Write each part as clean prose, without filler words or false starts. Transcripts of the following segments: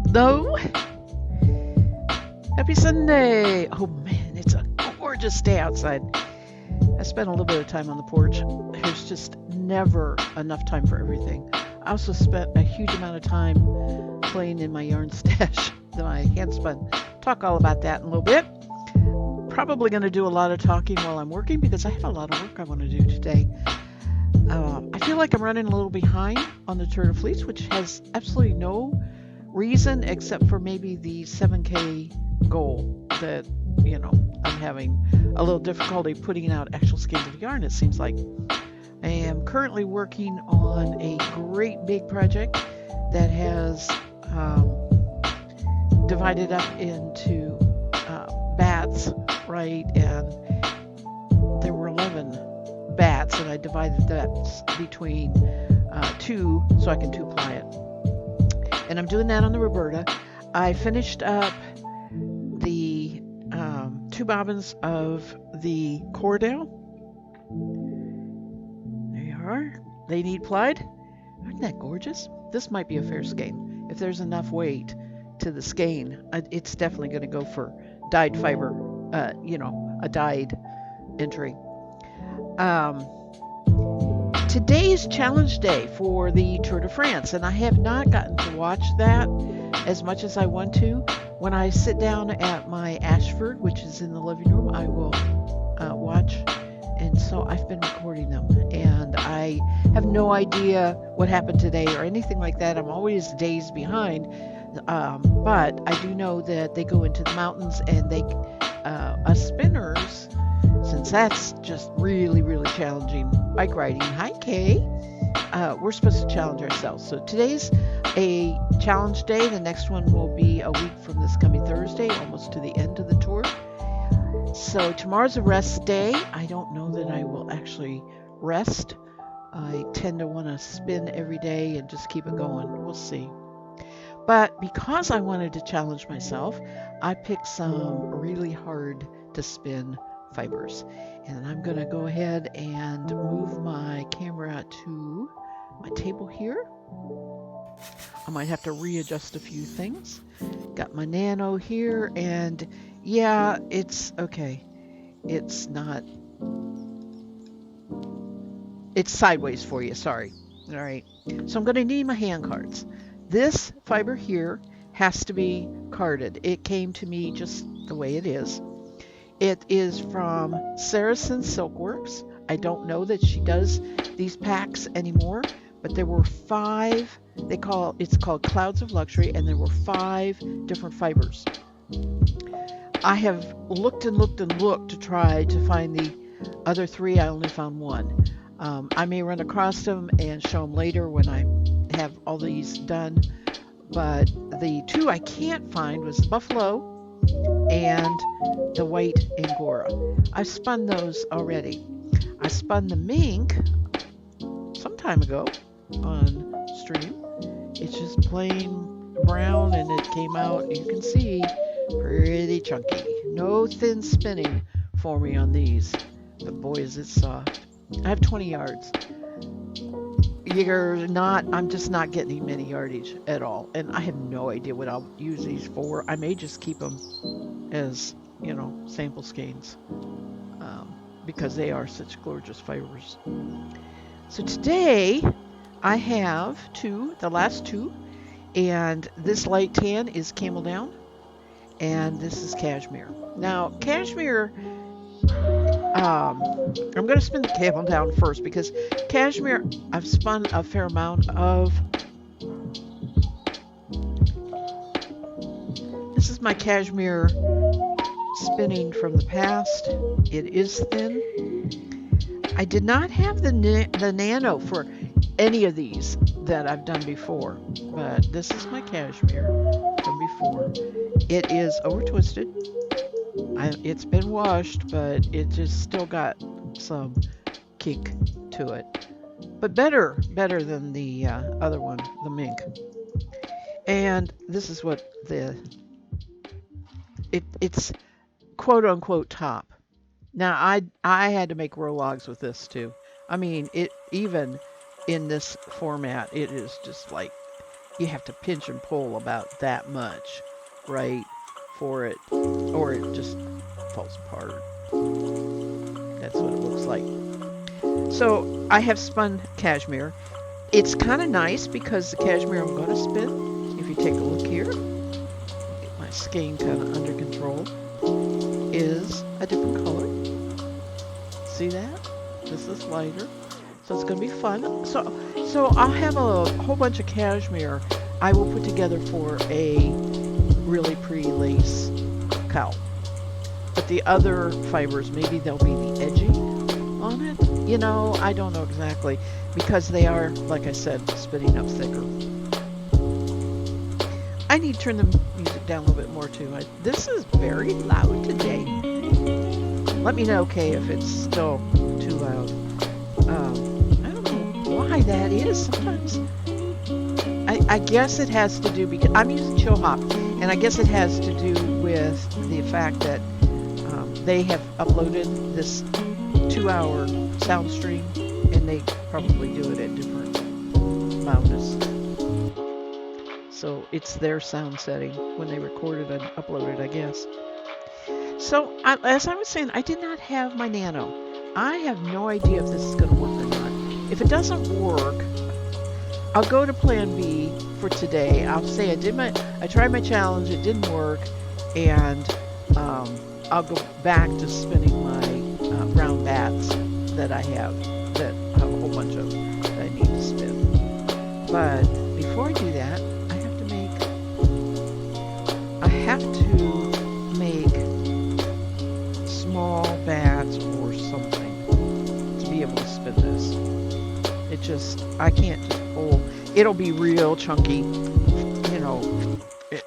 No. Happy Sunday. Oh man, it's a gorgeous day outside. I spent a little bit of time on the porch. There's just never enough time for everything. I also spent a huge amount of time playing in my yarn stash that I hand spun. Talk all about that in a little bit. Probably going to do a lot of talking while I'm working because I have a lot of work I want to do today. I feel like I'm running a little behind on the turtle fleece, which has absolutely no reason except for maybe the 7K goal that, I'm having a little difficulty putting out actual skeins of yarn, it seems like. I am currently working on a great big project that has divided up into bats, right? And there were 11 bats, and I divided that between two so I can two-ply it. And I'm doing that on the Roberta. I finished up the two bobbins of the Cordell. There you are. They need plied. Isn't that gorgeous? This might be a fair skein. If there's enough weight to the skein, it's definitely going to go for dyed fiber, a dyed entry. Today's challenge day for the Tour de France, and I have not gotten to watch that as much as I want to. When I sit down at my Ashford, which is in the living room, I will watch. And so I've been recording them, and I have no idea what happened today or anything like that. I'm always days behind, but I do know that they go into the mountains, and us spinners, since that's just really, really challenging bike riding. Hi, Kay. We're supposed to challenge ourselves. So today's a challenge day. The next one will be a week from this coming Thursday, almost to the end of the tour. So tomorrow's a rest day. I don't know that I will actually rest. I tend to want to spin every day and just keep it going. We'll see. But because I wanted to challenge myself, I picked some really hard to spin fibers. And I'm going to go ahead and move my camera to my table here. I might have to readjust a few things. Got my nano here, and yeah, it's okay. It's not, it's sideways for you, sorry. All right, so I'm going to need my hand cards. This fiber here has to be carded. It came to me just the way it is. It is from Saracen Silkworks. I don't know that she does these packs anymore, but there were 5, it's called Clouds of Luxury, and there were 5 different fibers. I have looked and looked and looked to try to find the other 3. I only found 1. I may run across them and show them later when I have all these done, but the 2 I can't find was Buffalo and the white Angora. I've spun those already. I spun the mink some time ago on stream. It's just plain brown, and it came out, you can see, pretty chunky. No thin spinning for me on these, but boy is it soft. I have 20 yards. I'm just not getting many yardage at all, and I have no idea what I'll use these for. I may just keep them as, sample skeins, because they are such gorgeous fibers. So today I have 2, the last 2, and this light tan is camel down, and this is cashmere. Now, cashmere, I'm going to spin the camel down first because cashmere, I've spun a fair amount of. This is my cashmere spinning from the past. It is thin. I did not have the nano for any of these that I've done before, but this is my cashmere from before. It is over twisted. It's been washed, but it just still got some kick to it. But better than the other one, the mink. And this is what it's quote unquote top. Now I had to make row logs with this too. I mean, it even in this format, it is just like you have to pinch and pull about that much, right, for it, or it just falls apart. That's what it looks like. So I have spun cashmere. It's kind of nice because the cashmere I'm going to spin, if you take a look here, get my skein kind of under control, is a different color. See that? This is lighter. So it's going to be fun. So I'll have a whole bunch of cashmere I will put together for a really pretty lace cowl. But the other fibers, maybe they'll be the edging on it. You know, I don't know exactly because they are, like I said, spinning up thicker. I need to turn the music down a little bit more too. This is very loud today. Let me know, Kay, if it's still too loud. I don't know why that is. Sometimes I guess it has to do because I'm using Chill Hop, and I guess it has to do with the fact that they have uploaded this 2-hour sound stream, and they probably do it at different loudness. So it's their sound setting when they record it and upload it, I guess. So as I was saying, I did not have my Nano. I have no idea if this is going to work or not. If it doesn't work, I'll go to plan B for today. I'll say I tried my challenge, it didn't work, and I'll go back to spinning my round bats that I have a whole bunch of that I need to spin. But before I do that, I have to make small bats or something to be able to spin this. I can't just pull. It'll be real chunky. You know,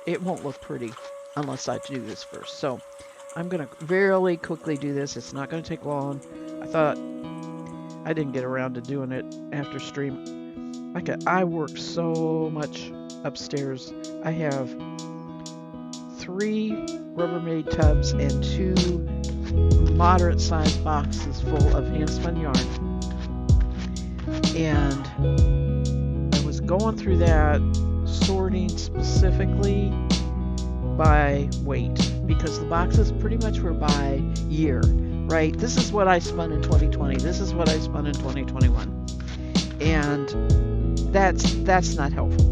it won't look pretty unless I do this first. So I'm going to really quickly do this. It's not going to take long. I thought I didn't get around to doing it after stream. I work so much upstairs. I have 3 Rubbermaid tubs and 2 moderate-sized boxes full of hand-spun yarn. And I was going through that, sorting specifically by weight, because the boxes pretty much were by year, right? This is what I spun in 2020. This is what I spun in 2021. And that's not helpful.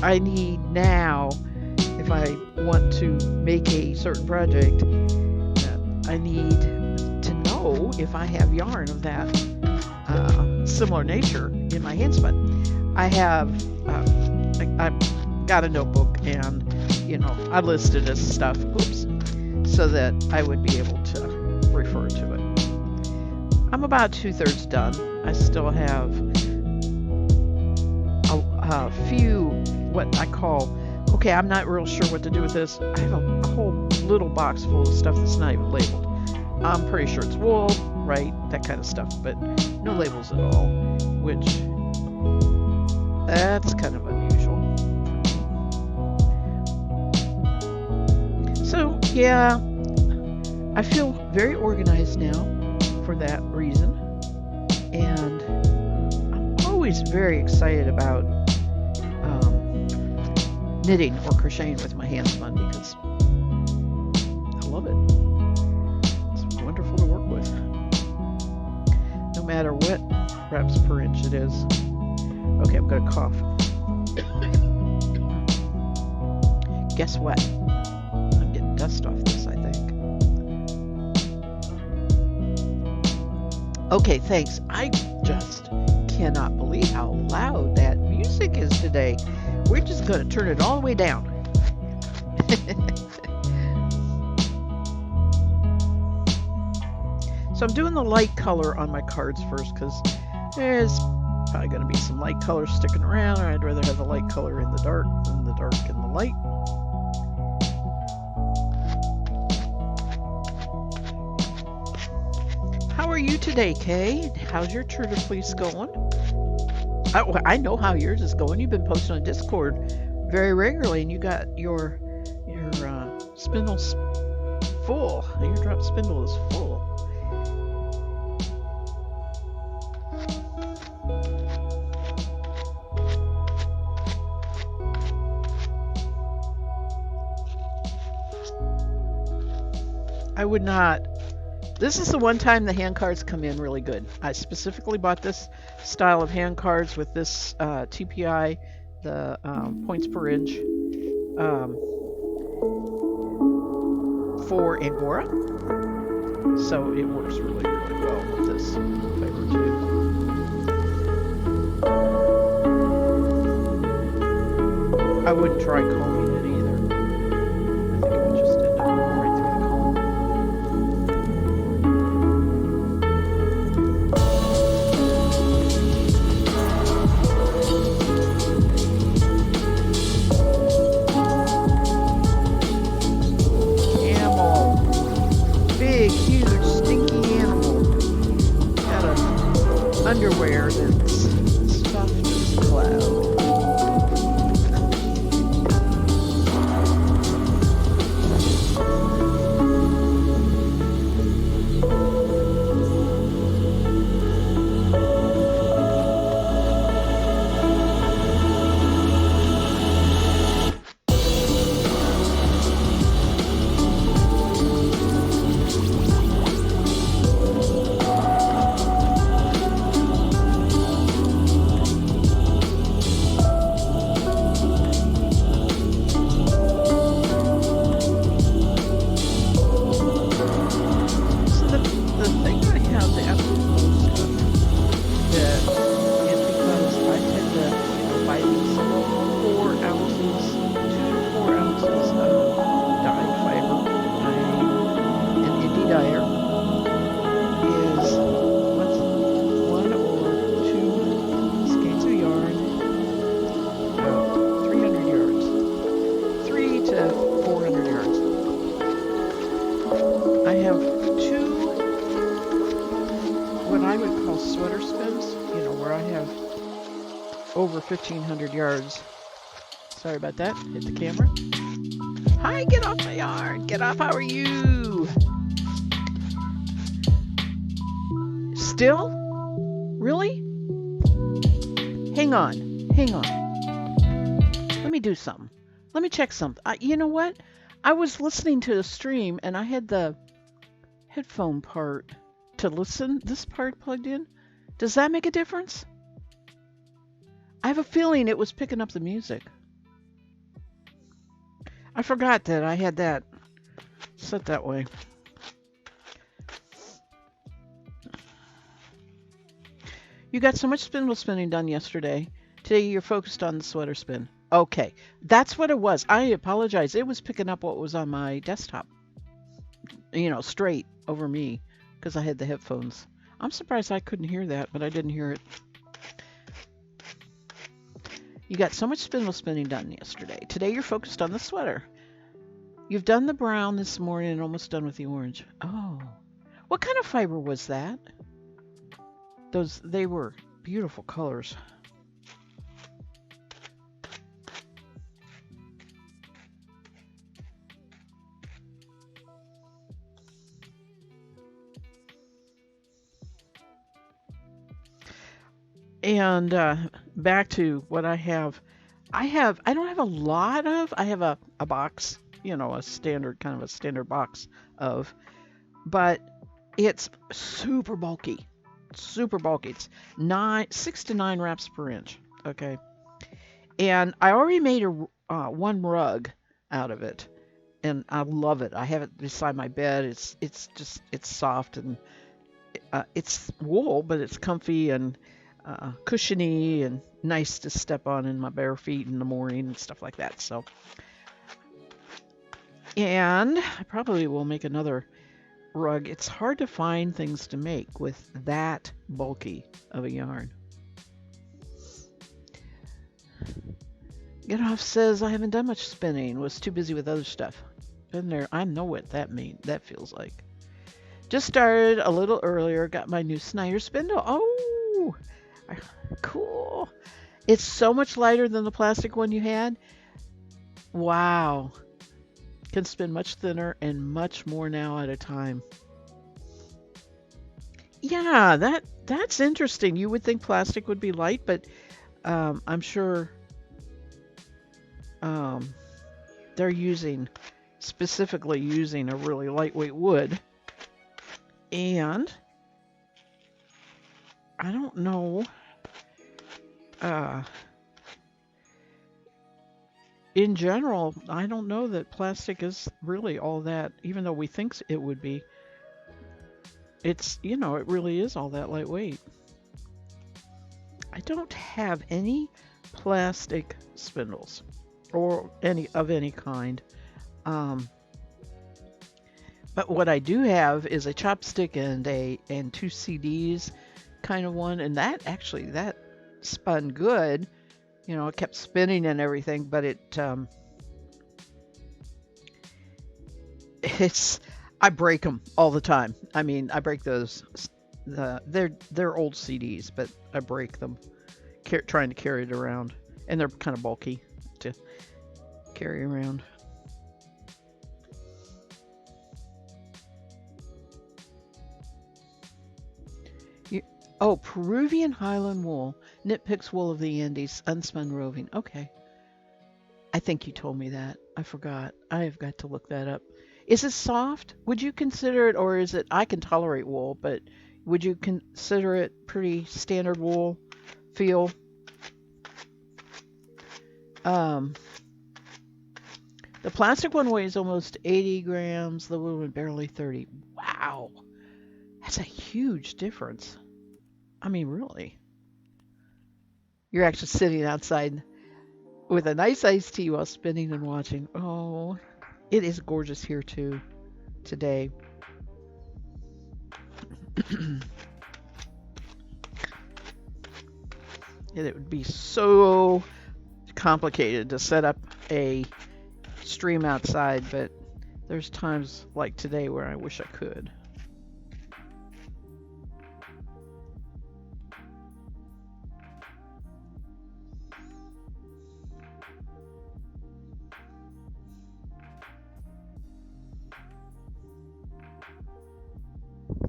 I need now, if I want to make a certain project, I need to know if I have yarn of that similar nature in my handspun. I've got a notebook, and I listed as stuff, so that I would be able to refer to it. I'm about 2/3 done. I still have a few what I call, I'm not real sure what to do with this. I have a whole little box full of stuff that's not even labeled. I'm pretty sure it's wool, right? That kind of stuff, but no labels at all, which that's kind of unusual. So yeah, I feel very organized now for that reason, and I'm always very excited about knitting or crocheting with my handspun because I love it. It's wonderful to work with, no matter what reps per inch it is. Okay, I'm gonna cough. Guess what? I'm getting dust off this, I think. Okay, thanks. I just cannot believe how loud that music is today. We're just going to turn it all the way down. So I'm doing the light color on my cards first because there's probably going to be some light color sticking around, or I'd rather have the light color in the dark than the dark in the light. How are you today, Kay? How's your turtle fleece going? I know how yours is going. You've been posting on Discord very regularly, and you got your spindles full. Your drop spindle is full. I would not. This is the one time the hand cards come in really good. I specifically bought this style of hand cards with this TPI, the points per inch, um, for Angora. So it works really, really well with this fiber too. I wouldn't try combing it either. I think it would just end up going right through the comb. Camel. Big, huge, stinky animal. Got a underwear that's stuffed as a cloud. Over 1,500 yards. Sorry about that. Hit the camera. Hi, get off my yard. Get off. How are you? Still? Really? Hang on. Hang on. Let me do something. Let me check something. You know what? I was listening to the stream and I had the headphone part to listen. This part plugged in. Does that make a difference? I have a feeling it was picking up the music. I forgot that I had that set that way. You got so much spindle spinning done yesterday. Today you're focused on the sweater spin. Okay, that's what it was. I apologize. It was picking up what was on my desktop. You know, straight over me because I had the headphones. I'm surprised I couldn't hear that, but I didn't hear it. You got so much spindle spinning done yesterday. Today you're focused on the sweater. You've done the brown this morning and almost done with the orange. Oh, what kind of fiber was that? They were beautiful colors. And back to what I have. I don't have a lot of. I have a box, you know, a standard box of, but it's super bulky. Super bulky. It's 6 to 9 wraps per inch. Okay. And I already made a one rug out of it, and I love it. I have it beside my bed. It's soft and it's wool, but it's comfy and cushiony and nice to step on in my bare feet in the morning and stuff like that. So, and I probably will make another rug. It's hard to find things to make with that bulky of a yarn. Get Off says I haven't done much spinning. Was too busy with other stuff. Been there. I know what that feels like. Just started a little earlier. Got my new Snyder spindle. Oh, cool. It's so much lighter than the plastic one you had. Wow. Can spin much thinner and much more now at a time. Yeah, that's interesting. You would think plastic would be light, but I'm sure they're using specifically using a really lightweight wood. And I don't know, uh, in general, I don't know that plastic is really all that, even though we think it would be. It's, it really is all that lightweight. I don't have any plastic spindles or any kind. Um, but what I do have is a chopstick and two CDs kind of one, and that spun good. It kept spinning and everything, but it's I break them all the time. I mean, I break those. They're old CDs, but I break them trying to carry it around, and they're kind of bulky to carry around. Oh, Peruvian Highland wool, nitpicks wool of the Andes, unspun roving. Okay, I think you told me that. I forgot. I have got to look that up. Is it soft? Would you consider it, or is it? I can tolerate wool, but would you consider it pretty standard wool feel? Um, the plastic one weighs almost 80 grams. The wood one barely 30. Wow, that's a huge difference. I mean, really. You're actually sitting outside with a nice iced tea while spinning and watching. Oh, it is gorgeous here too today. It would be so complicated to set up a stream outside, but there's times like today where I wish I could.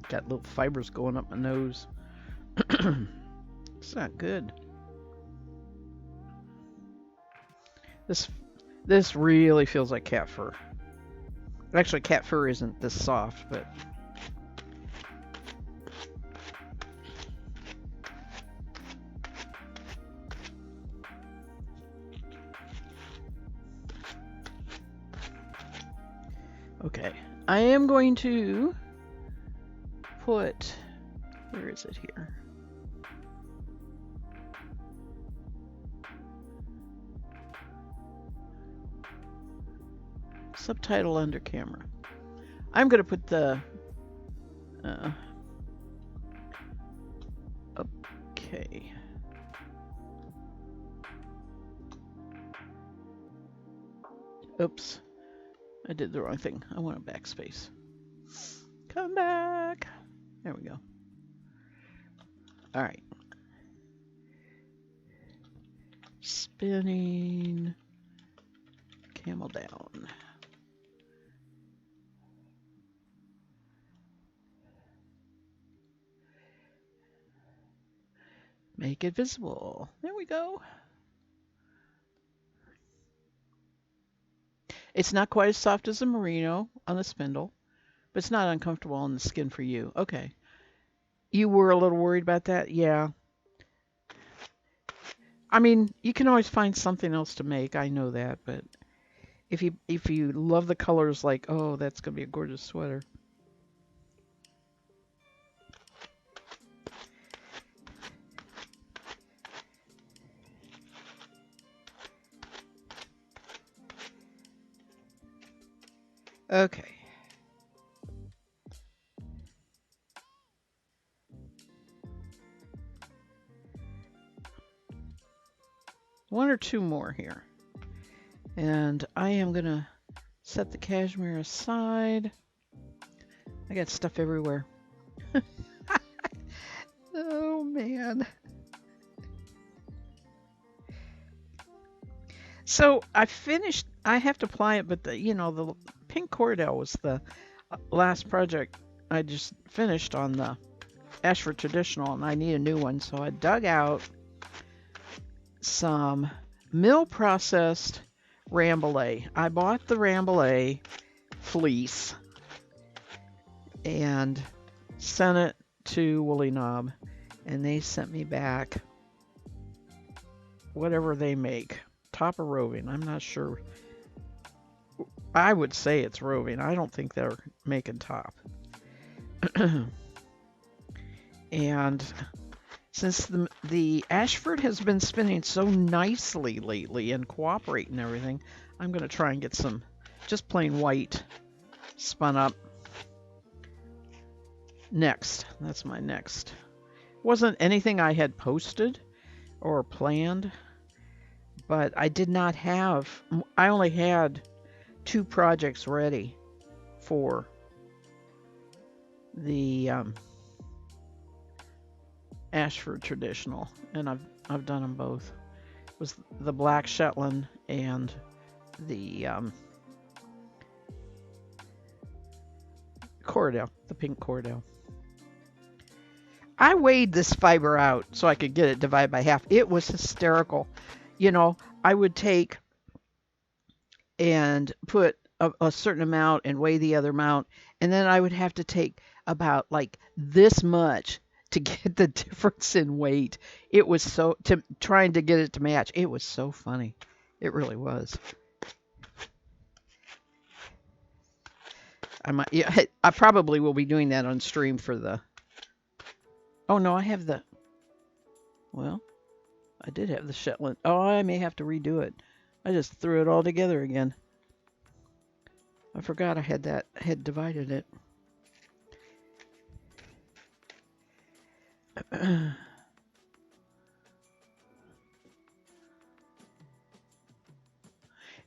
Got little fibers going up my nose. It's not good. This really feels like cat fur. Actually, cat fur isn't this soft, but okay. I am going to put, where is it here? Subtitle under camera. I'm going to put the, okay. Oops, I did the wrong thing. I want a backspace. Come back. There we go. All right. Spinning. Camel down. Make it visible. There we go. It's not quite as soft as a merino on the spindle, but it's not uncomfortable on the skin for you. Okay. You were a little worried about that? Yeah. I mean, you can always find something else to make. I know that, but if you love the colors, like, oh, that's going to be a gorgeous sweater. Okay. One or two more here. And I am going to set the cashmere aside. I got stuff everywhere. Oh, man. So I finished, I have to apply it, but the pink cordell was the last project I just finished on the Ashford Traditional, and I need a new one. So I dug out some mill processed Rambouillet. I bought the Rambouillet fleece and sent it to Woolly Knob, and they sent me back whatever they make. Top or roving, I'm not sure. I would say it's roving. I don't think they're making top. And since the Ashford has been spinning so nicely lately and cooperating and everything, I'm going to try and get some just plain white spun up next. That's my next. Wasn't anything I had posted or planned, but I did not have, I only had 2 projects ready for the Ashford traditional, and I've done them both. It was the black Shetland and the Corriedale, the pink Corriedale. I weighed this fiber out so I could get it divided by half. It was hysterical. You know, I would take and put a certain amount and weigh the other amount, and then I would have to take about like this much to get the difference in weight. It was so, trying to get it to match. It was so funny. It really was. I probably will be doing that on stream for the, oh no, I have the, well, I did have the Shetland. Oh, I may have to redo it. I just threw it all together again. I forgot I had that, had divided it.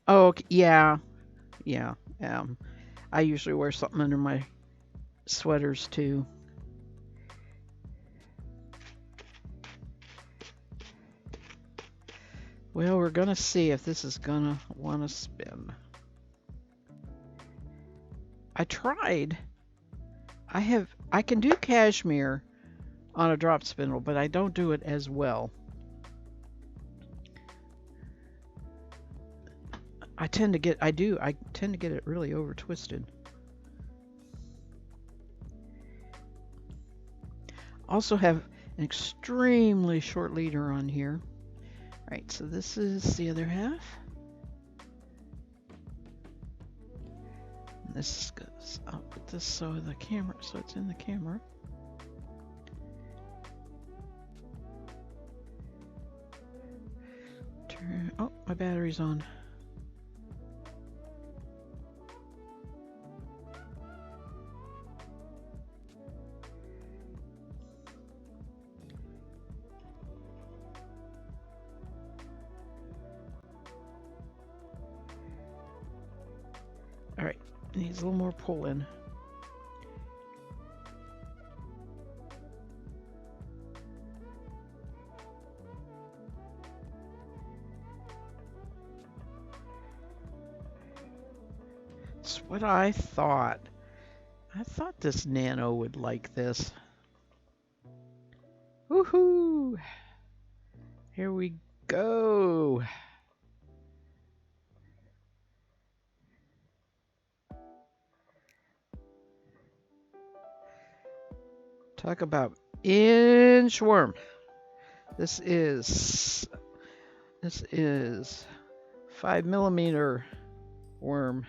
Oh, yeah. Yeah. I usually wear something under my sweaters too. Well, we're gonna see if this is gonna want to spin. I tried. I can do cashmere on a drop spindle, but I don't do it as well. I tend to get it really over twisted. Also have an extremely short leader on here. All right, so this is the other half. And this goes, I'll put this so the camera, so it's in the camera. Oh, my battery's on. All right, needs a little more pull in. That's what I thought. I thought this Nano would like this. Woohoo! Here we go. Talk about inchworm. This is 5mm worm.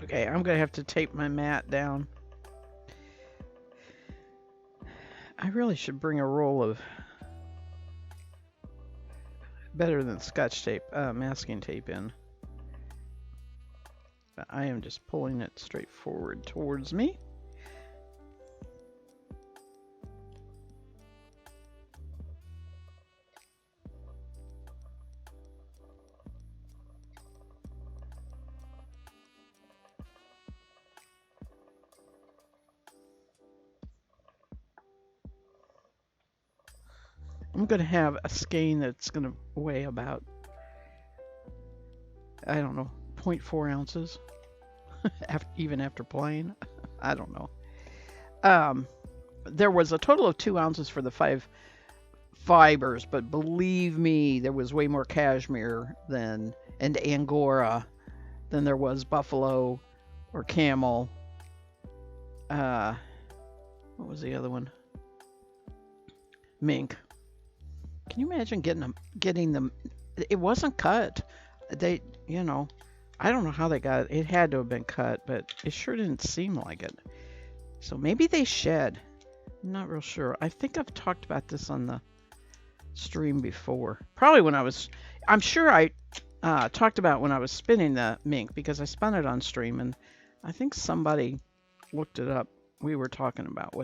Okay, I'm gonna have to tape my mat down. I really should bring a roll of better than Scotch tape, masking tape in. But I am just pulling it straight forward towards me. I'm going to have a skein that's going to weigh about, I don't know, 0.4 ounces, even after playing. I don't know. Um, there was a total of 2 ounces for the 5 fibers, but believe me, there was way more cashmere than and Angora than there was buffalo or camel. Uh, what was the other one? Mink. Can you imagine getting them? It wasn't cut. They, you know, I don't know how they got it. It had to have been cut, but it sure didn't seem like it. So maybe they shed. I'm not real sure. I think I've talked about this on the stream before. Probably when I'm sure I talked about when I was spinning the mink because I spun it on stream and I think somebody looked it up. We were talking about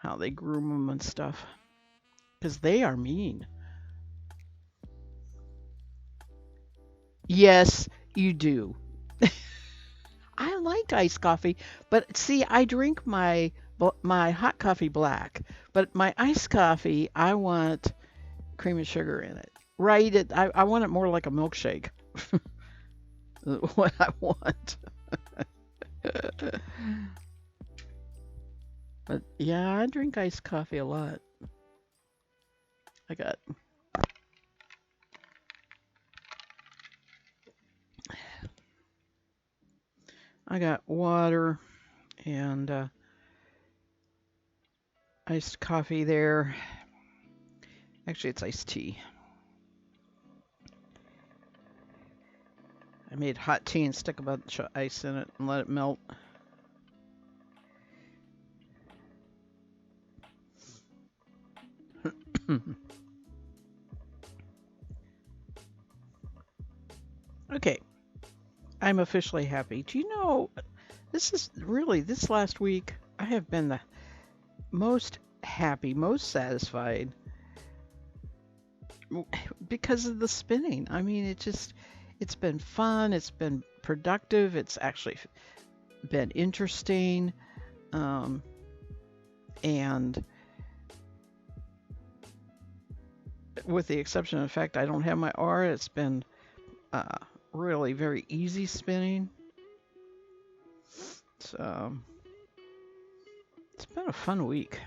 how they groom them and stuff because they are mean. Yes, you do. I like iced coffee, but see, I drink my hot coffee black, but my iced coffee, I want cream and sugar in it. Right? I want it more like a milkshake. What I want. But yeah, I drink iced coffee a lot. I got I got water and iced coffee there. Actually, it's iced tea. I made hot tea and stuck a bunch of ice in it and let it melt. Okay, I'm officially happy. Do you know, this last week, I have been the most happy, most satisfied because of the spinning. I mean, it's been fun, it's been productive, it's actually been interesting. Um, and with the exception of the fact I don't have my R, it's been uh, really very easy spinning. So it's been a fun week.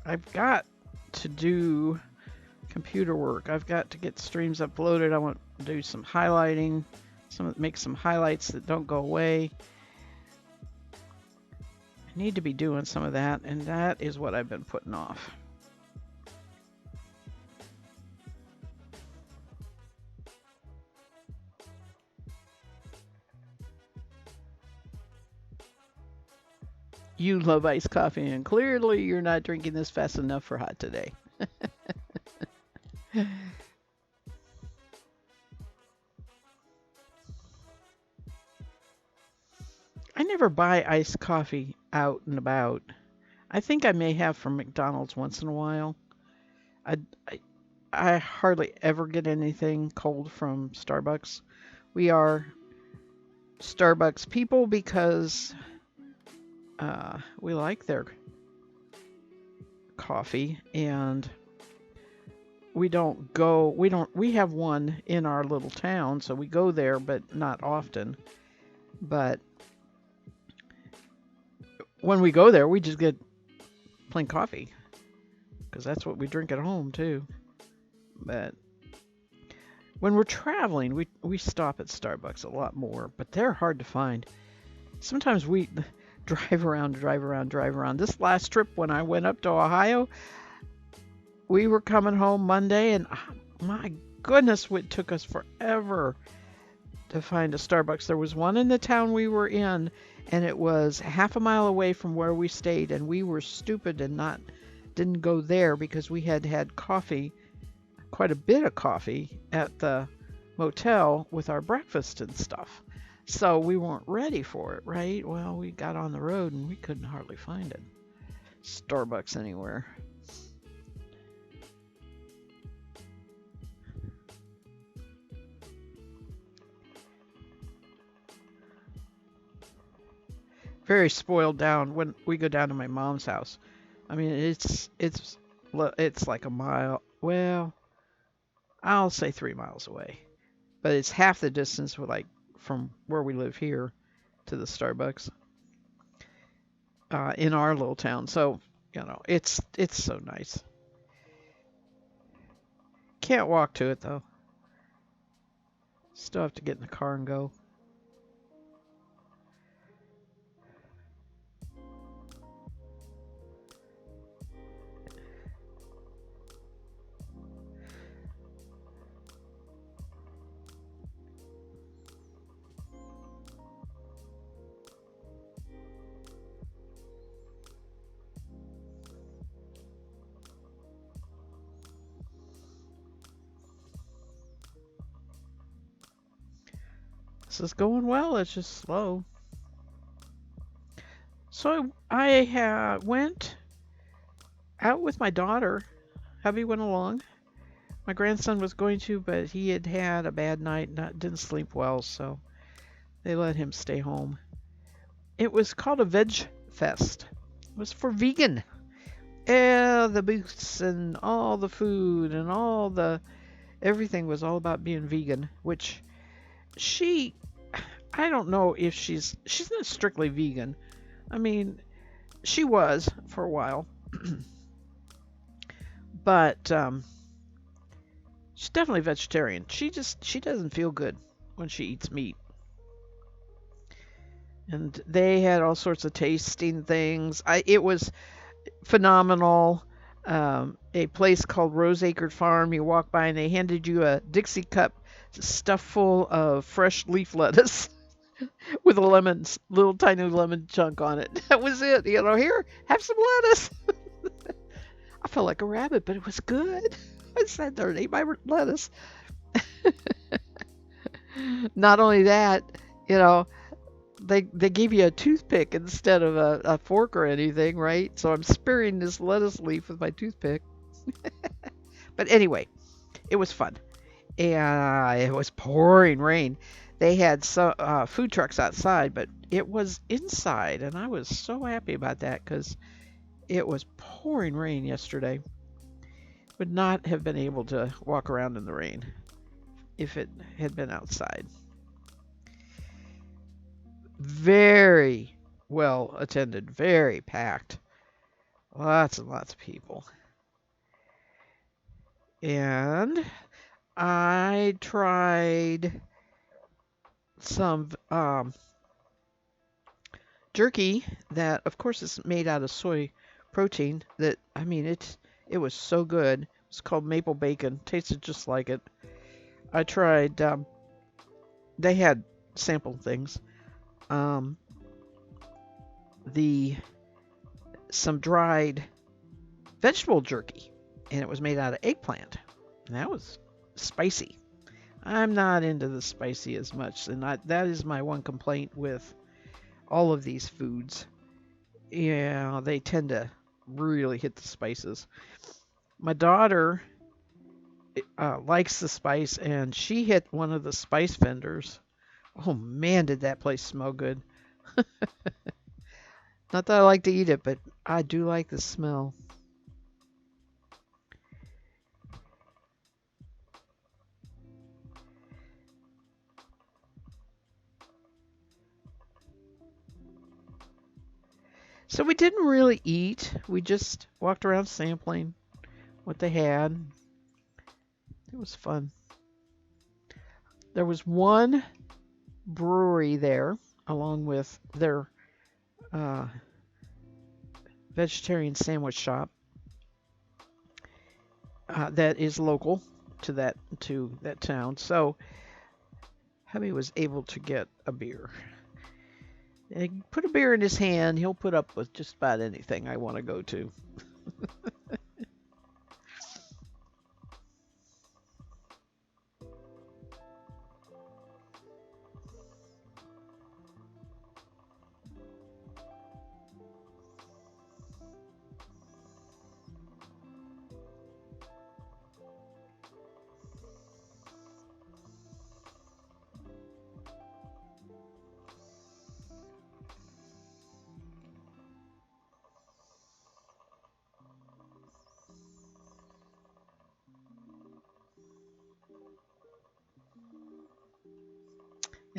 I've got to do computer work. I've got to get streams uploaded. I want to do some highlighting, make some highlights that don't go away. I need to be doing some of that, and that is what I've been putting off. You love iced coffee, and clearly you're not drinking this fast enough for hot today. I never buy iced coffee out and about. I think I may have from McDonald's once in a while. I, I, I hardly ever get anything cold from Starbucks. We are Starbucks people because we like their coffee and we have one in our little town, so we go there, but not often. But when we go there, we just get plain coffee because that's what we drink at home too. But when we're traveling, we stop at Starbucks a lot more, but they're hard to find. Sometimes we drive around. This last trip when I went up to Ohio, we were coming home Monday, and my goodness, it took us forever to find a Starbucks. There was one in the town we were in, and it was half a mile away from where we stayed, and we were stupid and didn't go there because we had coffee, quite a bit of coffee at the motel with our breakfast and stuff. So we weren't ready for it, right? Well, we got on the road and we couldn't hardly find it. Starbucks anywhere. very spoiled down when we go down to my mom's house. I mean, it's like a mile. Well, I'll say 3 miles away, but it's half the distance with like from where we live here to the Starbucks in our little town. So it's so nice. Can't walk to it though. Still have to get in the car and go. This is going well. It's just slow. So I went out with my daughter. Hubby went along. My grandson was going to, but he had had a bad night, didn't sleep well, so they let him stay home. It was called a Veg Fest. It was for vegan. Yeah, the booths and all the food and all the everything was all about being vegan, which she I don't know if she's not strictly vegan. I mean, she was for a while, but she's definitely vegetarian. She doesn't feel good when she eats meat. And they had all sorts of tasting things. It was phenomenal. A place called Roseacre Farm. You walk by and they handed you a Dixie cup stuffed full of fresh leaf lettuce with a little tiny lemon chunk on it. That was it. Here, have some lettuce. I felt like a rabbit, but it was good. I sat there and ate my lettuce. Not only that, you know, they gave you a toothpick instead of a fork or anything, right? So I'm spearing this lettuce leaf with my toothpick. But anyway, it was fun. And it was pouring rain. They had some food trucks outside, but it was inside, and I was so happy about that because it was pouring rain yesterday. Would not have been able to walk around in the rain if it had been outside. Very well attended, very packed. Lots and lots of people. And I tried some jerky that, of course, is made out of soy protein. That I mean, it was so good. It's called maple bacon. Tasted just like it. I tried. They had sample things. Um, the some dried vegetable jerky, and it was made out of eggplant. And that was spicy. I'm not into the spicy as much, and that is my one complaint with all of these foods. Yeah, they tend to really hit the spices. My daughter likes the spice, and she hit one of the spice vendors. Oh man, did that place smell good! Not that I like to eat it, but I do like the smell. So we didn't really eat. We just walked around sampling what they had. It was fun. There was one brewery there, along with their uh, vegetarian sandwich shop that is local to that town. So hubby was able to get a beer. And put a beer in his hand, he'll put up with just about anything I want to go to.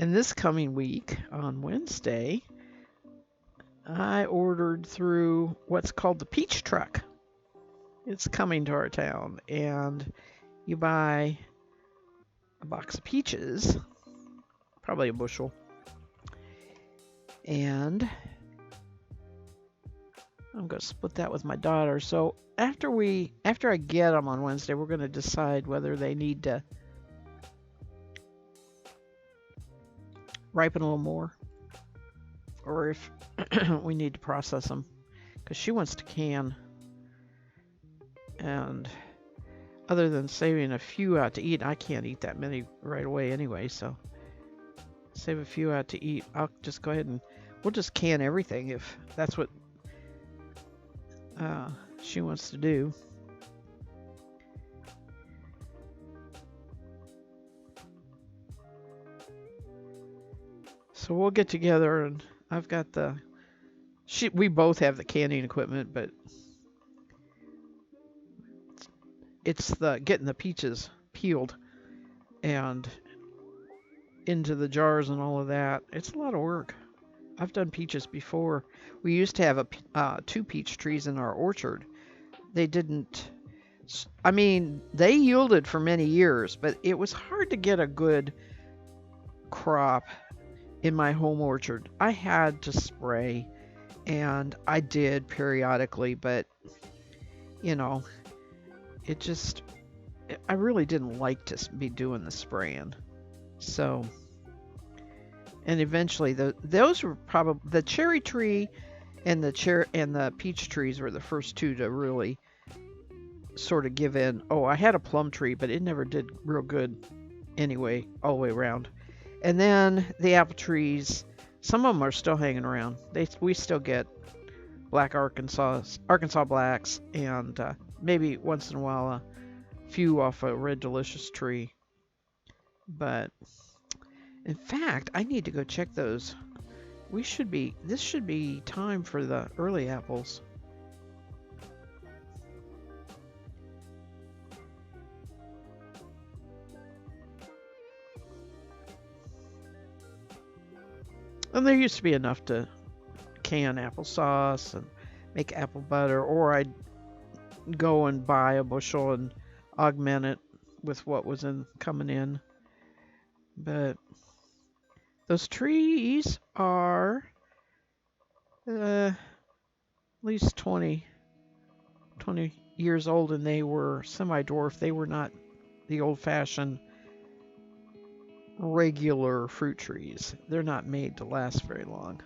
And this coming week on Wednesday, I ordered through what's called the Peach Truck. It's coming to our town, and you buy a box of peaches, probably a bushel, and I'm going to split that with my daughter. So after I get them on Wednesday, we're going to decide whether they need to ripen a little more or if we need to process them, because she wants to can. And other than saving a few out to eat, I can't eat that many right away anyway, so save a few out to eat. I'll just go ahead and we'll just can everything if that's what she wants to do. So we'll get together, and I've got we both have the canning equipment, but it's the getting the peaches peeled and into the jars and all of that. It's a lot of work. I've done peaches before. We used to have 2 peach trees in our orchard. They didn't, I mean, they yielded for many years, but it was hard to get a good crop in my home orchard. I had to spray, and I did periodically, but you know, I really didn't like to be doing the spraying. So, and eventually those were probably the cherry tree and the peach trees were the first 2 to really sort of give in. Oh, I had a plum tree, but it never did real good anyway, all the way around. And then the apple trees, some of them are still hanging around. We still get black Arkansas blacks, and maybe once in a while a few off a red delicious tree. But in fact, I need to go check those. This should be time for the early apples. And there used to be enough to can applesauce and make apple butter, or I'd go and buy a bushel and augment it with what was coming in. But those trees are at least 20 years old, and they were semi-dwarf. They were not the old-fashioned regular fruit trees. They're not made to last very long.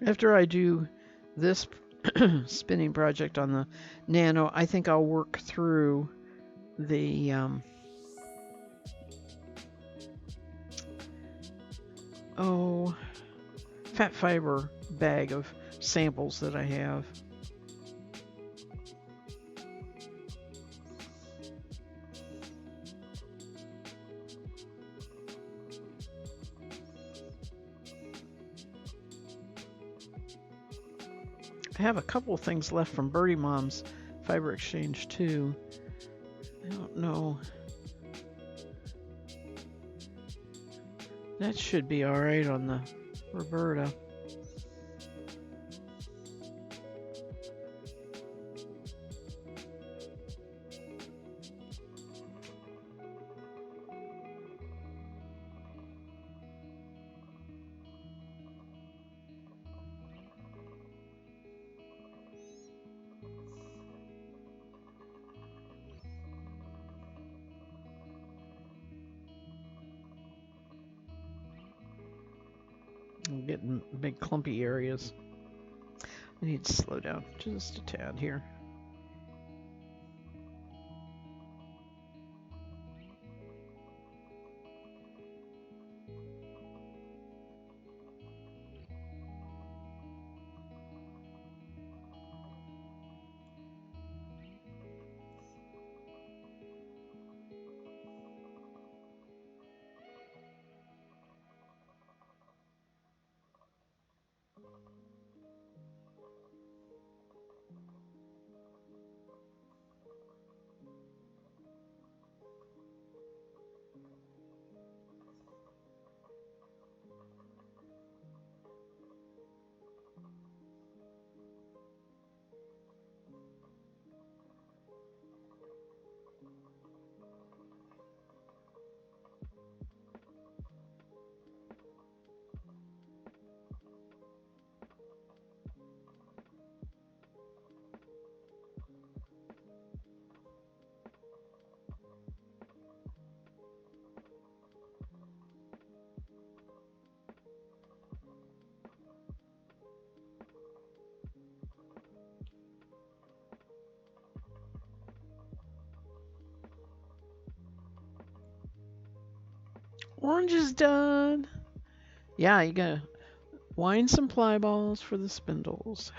After I do this spinning project on the Nano, I think I'll work through the fat fiber bag of samples that I have. I have a couple of things left from Birdie Mom's fiber exchange too. I don't know. That should be all right on the Roberta. I'm getting big clumpy areas. I need to slow down just a tad here. Orange is done. Yeah, you gotta wind some ply balls for the spindles.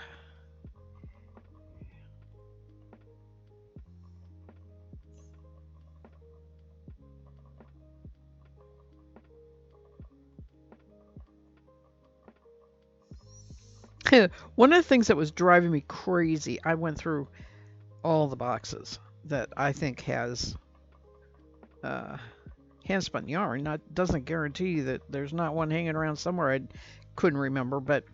One of the things that was driving me crazy, I went through all the boxes that I think has handspun yarn. Not doesn't guarantee that there's not one hanging around somewhere. I couldn't remember, but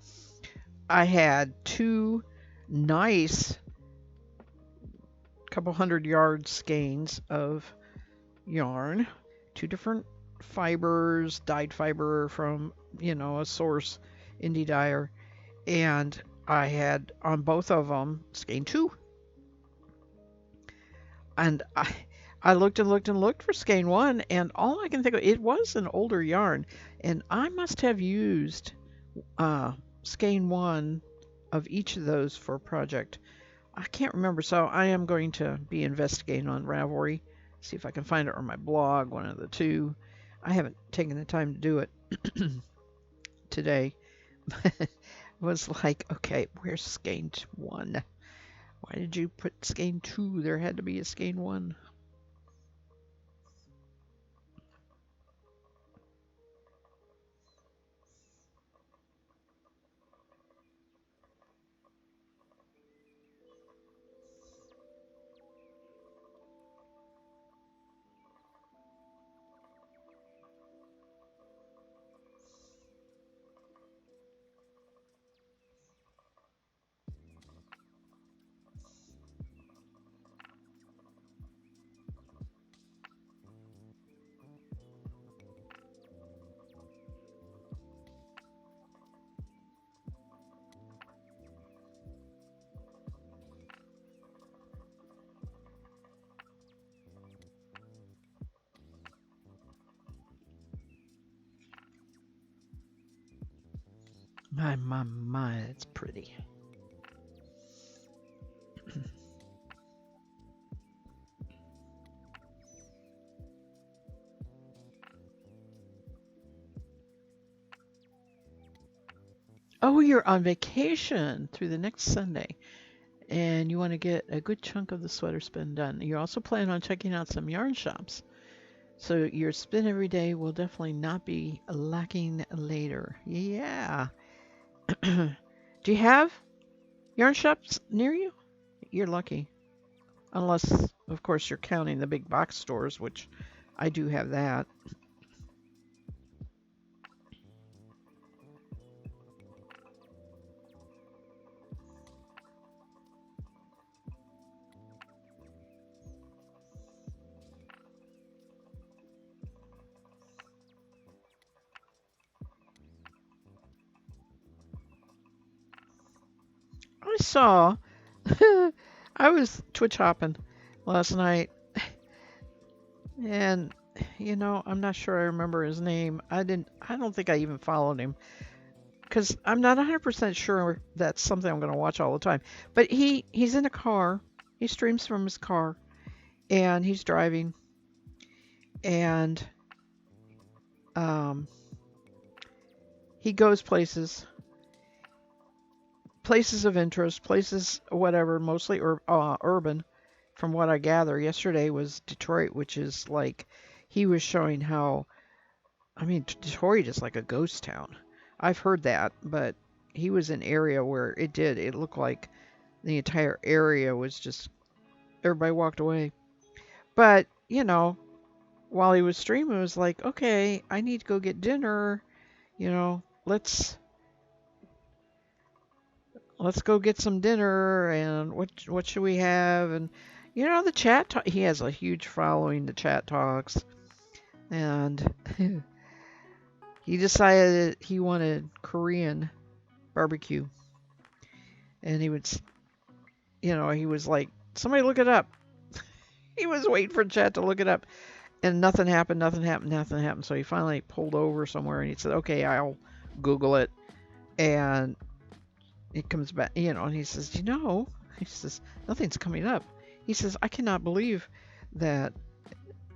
I had two nice couple 100-yard skeins of yarn, two different fibers, dyed fiber from a source, indie dyer, and I had on both of them skein 2. And I looked and looked and looked for skein 1, and all I can think of, it was an older yarn, and I must have used skein 1 of each of those for a project. I can't remember, so I am going to be investigating on Ravelry, see if I can find it on my blog, one of the two. I haven't taken the time to do it today. It was like, okay, where's skein 1? Why did you put skein 2? There had to be a skein 1. My, it's pretty. Oh, you're on vacation through the next Sunday, and you want to get a good chunk of the sweater spin done. You're also planning on checking out some yarn shops. So your spin every day will definitely not be lacking later. Yeah. Do you have yarn shops near you? You're lucky. Unless, of course, you're counting the big box stores, which I do have that. I saw, I was Twitch hopping last night, and I'm not sure I remember his name. I don't think I even followed him because I'm not 100% sure that's something I'm going to watch all the time. But he's in a car. He streams from his car, and he's driving, and um, he goes places of interest, places whatever, mostly urban. From what I gather, yesterday was Detroit, which is like he was showing how. I mean, Detroit is like a ghost town. I've heard that, but he was in an area where it looked like the entire area was just everybody walked away. But while he was streaming, it was like, okay, I need to go get dinner. Let's go get some dinner, and what should we have? And the he has a huge following, the chat talks, and he decided he wanted Korean barbecue, and he was like, somebody look it up. He was waiting for chat to look it up, and nothing happened, nothing happened, nothing happened. So he finally pulled over somewhere, and he said, okay, I'll Google it, and it comes back, and he says, nothing's coming up. He says, I cannot believe that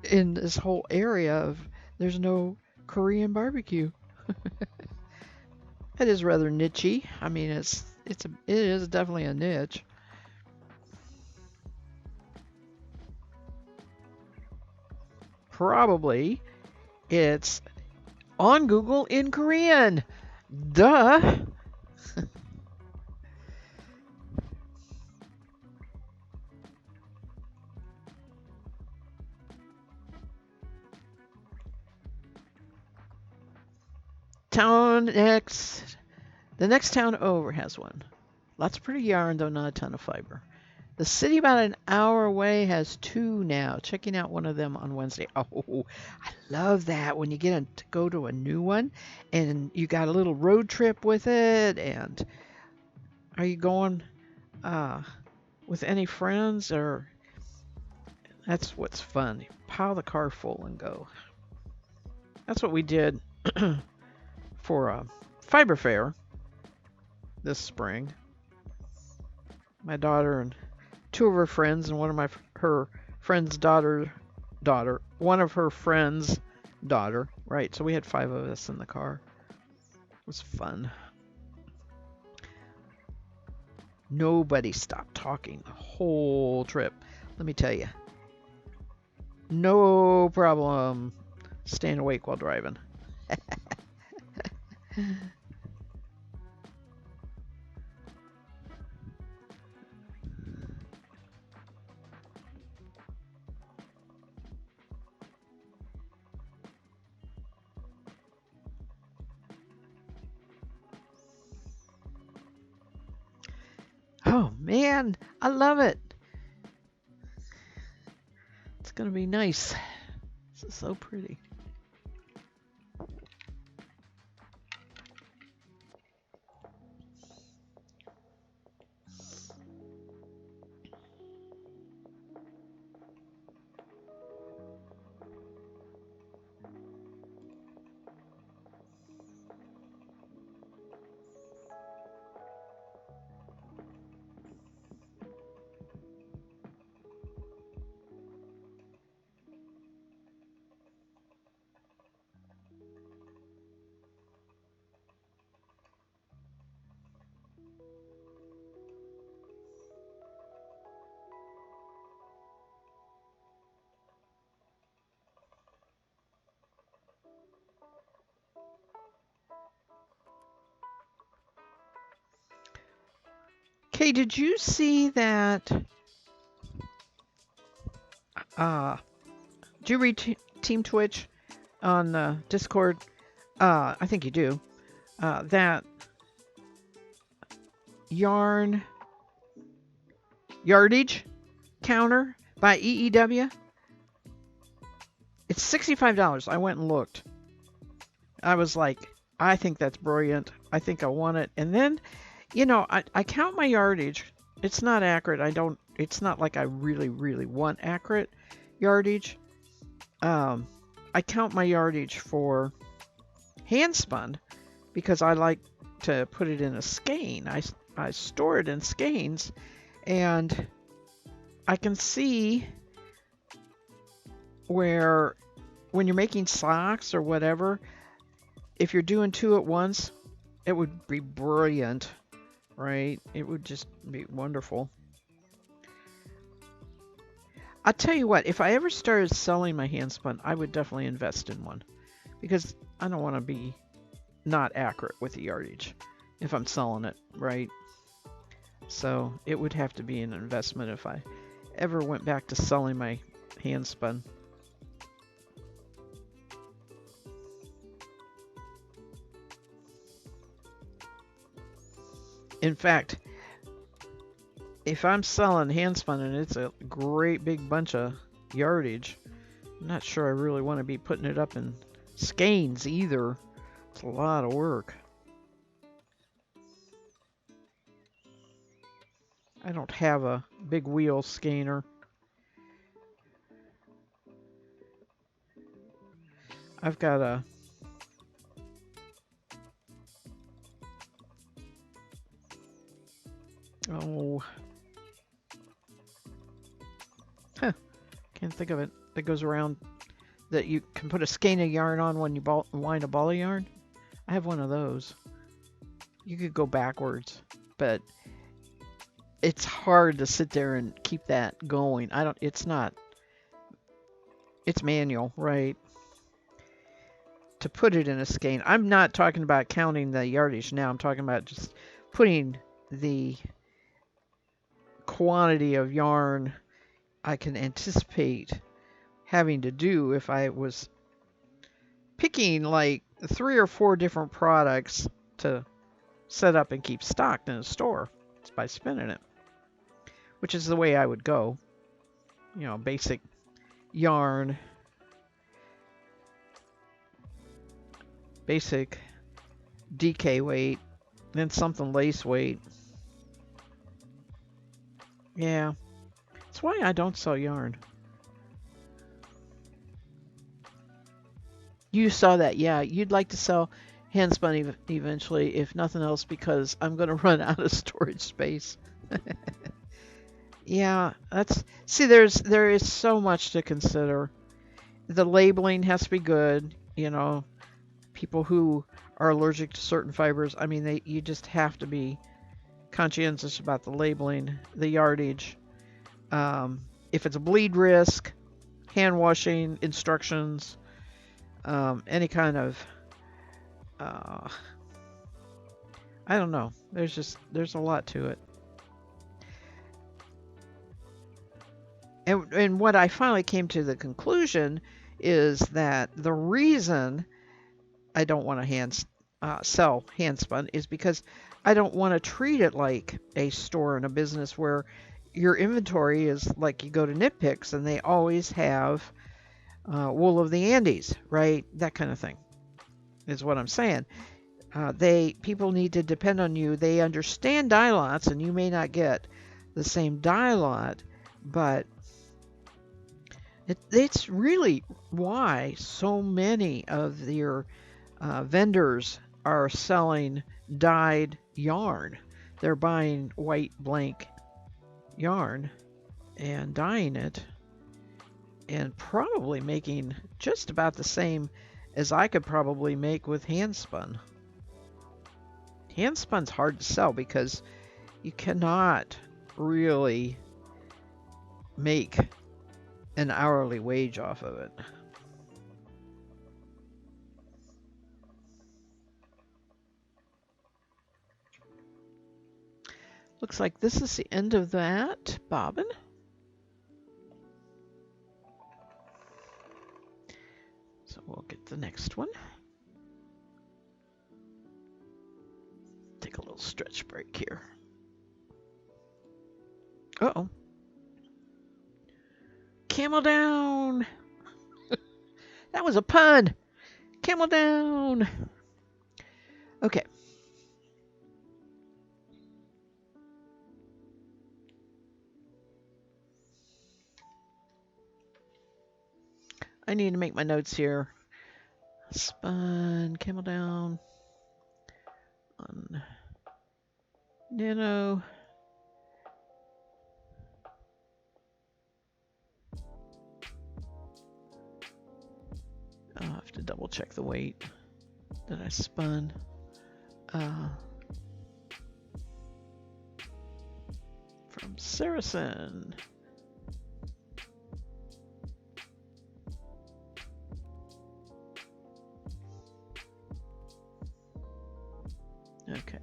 in this whole area there's no Korean barbecue. It is rather nichey. I mean, it is definitely a niche. Probably it's on Google in Korean. Duh. The next town over has one. Lots of pretty yarn, though not a ton of fiber. The city about an hour away has two now. Checking out one of them on Wednesday. Oh, I love that when you get to go to a new one and you got a little road trip with it. And are you going uh, with any friends or that's what's fun. Pile the car full and go. That's what we did for Fiber Fair this spring. My daughter and two of her friends and one of her friend's one of her friend's daughter. Right, so we had five of us in the car. It was fun. Nobody stopped talking the whole trip. Let me tell you. No problem staying awake while driving. Oh man, I love it. It's gonna be nice. This is so pretty. Kay, did you see that? Do you read Team Twitch on Discord? I think you do. That yardage counter by EEW. It's $65. I went and looked. I was like, I think that's brilliant. I think I want it. And then, I count my yardage. It's not accurate. It's not like I really, really want accurate yardage. I count my yardage for hand spun because I like to put it in a skein. I store it in skeins, and I can see where when you're making socks or whatever, if you're doing two at once, it would be brilliant, right? It would just be wonderful. I'll tell you what, if I ever started selling my hand spun, I would definitely invest in one because I don't want to be not accurate with the yardage if I'm selling it, right? So it would have to be an investment if I ever went back to selling my hand spun. In fact, if I'm selling hand spun and it's a great big bunch of yardage, I'm not sure I really want to be putting it up in skeins either. It's a lot of work. I don't have a big wheel skeiner. I've got a can't think of it. That goes around that you can put a skein of yarn on when you wind a ball of yarn. I have one of those. You could go backwards, but it's hard to sit there and keep that going. It's manual, right? To put it in a skein. I'm not talking about counting the yardage now. I'm talking about just putting the quantity of yarn I can anticipate having to do if I was picking like 3 or 4 different products to set up and keep stocked in a store. It's by spinning it, which is the way I would go. Basic yarn, basic DK weight, then something lace weight. Yeah, that's why I don't sell yarn. You saw that, yeah. You'd like to sell hand spun eventually, if nothing else, because I'm going to run out of storage space. Yeah, there is so much to consider. The labeling has to be good. People who are allergic to certain fibers, I mean, you just have to be conscientious about the labeling, the yardage. If it's a bleed risk, hand washing instructions, any kind of, I don't know. There's a lot to it. And what I finally came to the conclusion is that the reason I don't want to sell hand spun is because I don't want to treat it like a store and a business where your inventory is like you go to Knit Picks and they always have wool of the Andes, right? That kind of thing is what I'm saying. People need to depend on you. They understand dye lots, and you may not get the same dye lot, but it's really why so many of your vendors are selling dyed yarn. They're buying white blank yarn and dyeing it and probably making just about the same as I could probably make with hand spun. Hand spun's hard to sell because you cannot really make an hourly wage off of it. Looks like this is the end of that bobbin. So we'll get the next one. Take a little stretch break here. Uh-oh. Camel down. That was a pun. Camel down. Okay. I need to make my notes here. Spun, camel down, on nano. I'll have to double check the weight that I spun. From Saracen. Okay.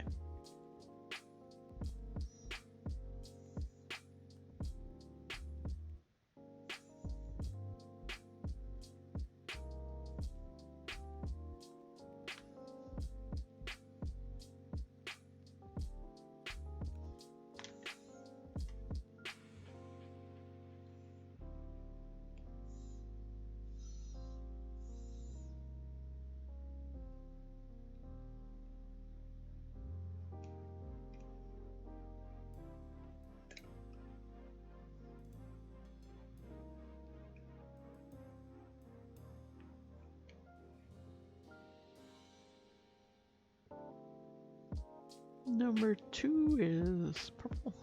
Number 2 is purple.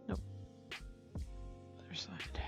Nope. Other side.